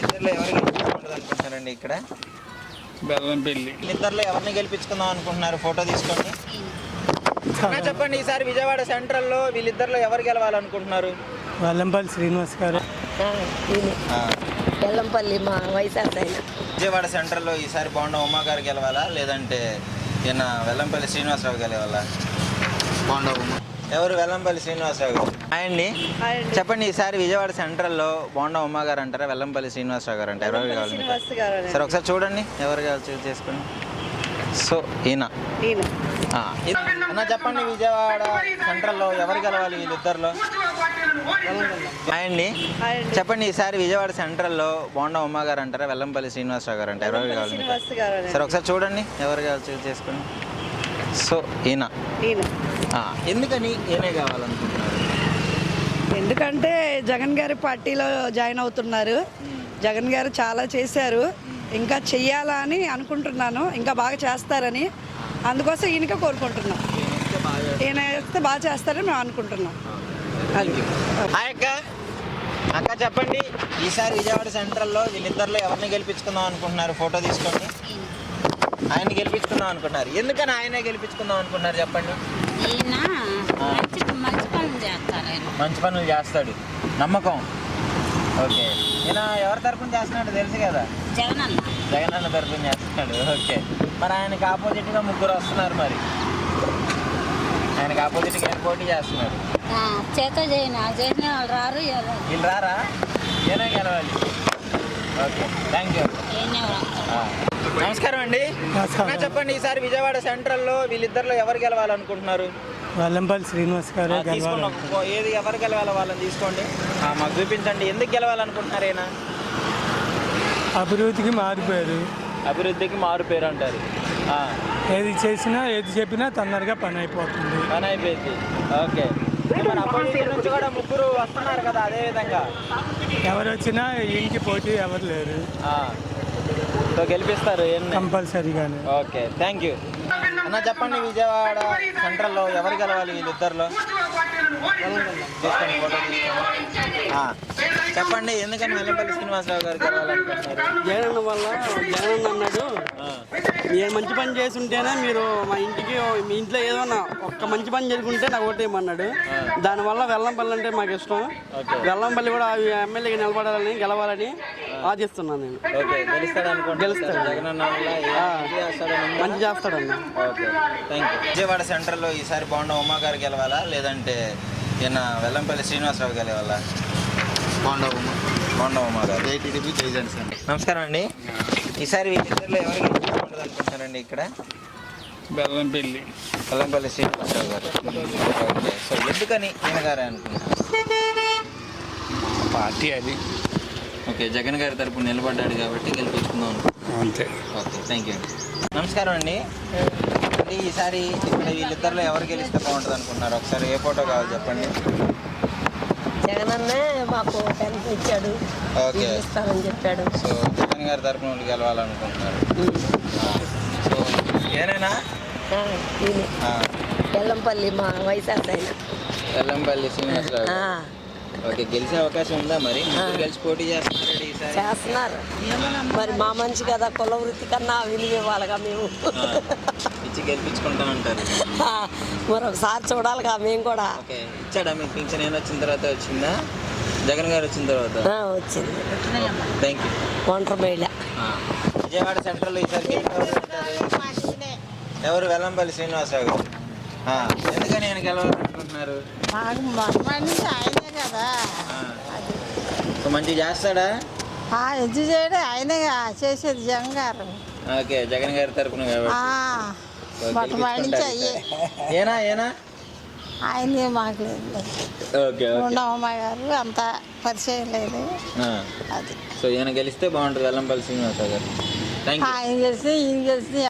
వీళ్ళిద్దరిలో ఎవరు గెలిపించుకుంటుంది అనుకుంటున్నారండి ఇక్కడ? బెల్లంపల్లి. వీళ్ళిద్దరిలో ఎవరిని గెలిపించుకుందాం అనుకుంటున్నారు? ఫోటో తీసుకోండి. చెప్పండి, ఈసారి విజయవాడ సెంట్రల్లో వీళ్ళిద్దరిలో ఎవరు గెలవాలనుకుంటున్నారు? వెల్లంపల్లి శ్రీనివాస్ గారు. బెల్లంపల్లి మా వైశాఖ. విజయవాడ సెంట్రల్లో ఈసారి బోండా ఉమా గారు గెలవాలా, లేదంటే ఈయన వెల్లంపల్లి శ్రీనివాసరావు గెలవాలా? బోండా ఉమా. ఎవరు? వెల్లంపల్లి శ్రీనివాసరావు గారు. అండి చెప్పండి, ఈసారి విజయవాడ సెంట్రల్లో బోండా ఉమా గారు అంటారా, వెల్లంపల్లి శ్రీనివాసరావు గారు అంటారా? ఎవరు కావాలి సరే ఒకసారి చూడండి, ఎవరు కావాలి చూస్ చేసుకోండి. సో ఈయన అన్న చెప్పండి, విజయవాడ సెంట్రల్లో ఎవరు గెలవాలి వీళ్ళిద్దరిలో? అండి చెప్పండి, ఈసారి విజయవాడ సెంట్రల్లో బోండా ఉమా గారు అంటారా, వెల్లంపల్లి శ్రీనివాసరావు గారు అంటారా? ఎవరు కావాలి సరే ఒకసారి చూడండి, ఎవరు కావాలి చూస్ చేసుకోండి. సో ఈయన ఎందుకని ఈయనే కావాలనుకుంటున్నారు? ఎందుకంటే జగన్ గారి పార్టీలో జాయిన్ అవుతున్నారు. జగన్ గారు చాలా చేశారు, ఇంకా చెయ్యాలని అనుకుంటున్నాను, ఇంకా బాగా చేస్తారని. అందుకోసం ఈయనకే కోరుకుంటున్నాం. ఈయన వేస్తే బాగా చేస్తారని మేము అనుకుంటున్నాం. అది అక్క చెప్పండి, ఈసారి విజయవాడ సెంట్రల్లో వీళ్ళిద్దరిలో ఎవరిని గెలిపించుకుందాం అనుకుంటున్నారు? ఫోటో తీసుకోండి. ఆయన గెలిపించుకుందాం అనుకుంటున్నారు. ఎందుకని ఆయనే గెలిపించుకుందాం అనుకుంటున్నారు చెప్పండి? మంచి పనులు చేస్తాడు, నమ్మకం. ఓకే, ఈయన ఎవరి తరఫున చేస్తున్నాడు తెలుసు కదా? జగన్ అన్న తరఫున చేస్తున్నాడు. ఓకే, మరి ఆయనకి ఆపోజిట్గా ముగ్గురు వస్తున్నారు. మరి ఆయనకి ఆపోజిట్గా ఆయన పోటీ చేస్తున్నారు. వీళ్ళు రారా? ఏనా గెలవాలి. Okay, thank you. నమస్కారం అండి. చెప్పండి, ఈసారి విజయవాడ సెంట్రల్లో వీళ్ళిద్దరిలో ఎవరు గెలవాలనుకుంటున్నారు? వెల్లంపల్లి శ్రీనివాస్ గారు. ఏది ఎవరు గెలవాలో వాళ్ళని తీసుకోండి, మాకు చూపించండి. ఎందుకు గెలవాలనుకుంటున్నారు? ఈయన అభివృద్ధికి మారిపోయారు. అభివృద్ధికి మారిపోయారు అంటారు. ఏది చేసినా ఏది చెప్పినా తొందరగా పని అయిపోతుంది. పని అయిపోయింది. ఓకే, మరి అపోజిషన్ నుంచి కూడా ముగ్గురు వస్తున్నారు కదా, అదే విధంగా ఎవరు వచ్చినా ఈయనకి పోటీ ఎవరు లేరు. సో గెలిపిస్తారు కంపల్సరీగానే. Okay, thank you. అన్న చెప్పండి, విజయవాడ సెంట్రల్లో ఎవరు గెలవాలి వీళ్ళిద్దరిలో? తీసుకోండి, ఫోటో తీసుకోండి. చెప్పండి, ఎందుకని వెల్లంపల్లి శ్రీనివాసరావు గారు గెలవాలనుకుంటున్నారు? జగన్ వల్ల జగన్ అన్నాడు, మీరు మంచి పని చేసి ఉంటేనే మీరు మా ఇంటికి, మీ ఇంట్లో ఏదన్నా ఒక్క మంచి పని జరుగుంటే నాకు ఓటేయమన్నాడు. దానివల్ల వెల్లంపల్లి అంటే మాకు ఇష్టం. వెల్లంపల్లి కూడా ఎమ్మెల్యేగా నిలబడాలని, గెలవాలని ఆశిస్తున్నాను నేను. గెలుస్తాడు, మంచి చేస్తాడన్న. Okay, thank you. విజయవాడ సెంట్రల్లో ఈసారి బోండా ఉమా గారు గెలవాలా, లేదంటే ఈయన వెల్లంపల్లి శ్రీనివాసరావు గెలవాలా? బోండా ఉమా గారు. నమస్కారం అండి. ఈసారి వీళ్ళిద్దరిలో ఎవరు గెలిపించుకుంటుంది అనుకుంటున్నారండి ఇక్కడ? బెల్లంపల్లి. వెల్లంపల్లి శ్రీనివాసరావు గారు. ఓకే, సో ఎందుకని ఈయన గారే అనుకుంటున్నారు? పార్టీ అది. ఓకే, జగన్ గారి తరపున నిలబడ్డాడు కాబట్టి గెలిపించుకుందాం అంతే. Okay, thank you. నమస్కారం అండి. ఈసారి ఇక్కడ వీళ్ళిద్దరిలో ఎవరు గెలిస్తే బాగుంటుంది అనుకుంటున్నారు? ఒకసారి ఏ ఫోటో కావాలి చెప్పండి. జగన్ అన్నే మాకు హెల్ప్ ఇచ్చాడు, ఇస్తానని చెప్పాడు. సో జగన్ గారి తరపున వాళ్ళు గెలవాలనుకుంటున్నారు. సో ఏనైనా బెల్లంపల్లి మా వైశాఖ. వెల్లంపల్లి శ్రీనివాసరావు. ఓకే, గెలిచే అవకాశం ఉందా? మరి గెలిచి పోటీ చేస్తున్నారు. మరి మా మంచి కదా, కుల వృత్తి కన్నా విలువ ఇవ్వాలిగా మేము. ఇచ్చి గెలిపించుకుంటామంటారు. మరొకసారి చూడాలిగా మేము కూడా. ఓకే, ఇచ్చాడా మీకు పింఛన్? ఏం వచ్చిన తర్వాత వచ్చిందా? జగన్ గారు వచ్చిన తర్వాత వచ్చింది. Thank you. ఒంటరి మహిళ. విజయవాడ సెంట్రల్ ఈసారి ఎవరు? వెల్లంపల్లి శ్రీనివాసరావు గారు. ఎందుకని ఆయన గెలవాలనుకుంటున్నారు? ఆయనే కదా, మంచిగా చేస్తాడా? ఎజ్జు చేయడం ఆయనే చేసేది జగన్ గారు. ఓకే, జగన్ గారి తరపున ఏనా ఆయనే మాకు లేదు. ఓకే, అమ్మాయి గారు అంత పరిచయం లేదు. అది సో ఈయన గెలిస్తే బాగుంటుంది, వెల్లంపల్లి శ్రీనివాసరావు గారు. Thank you. ఆయన గెలిస్తే ఈయన గెలిస్తే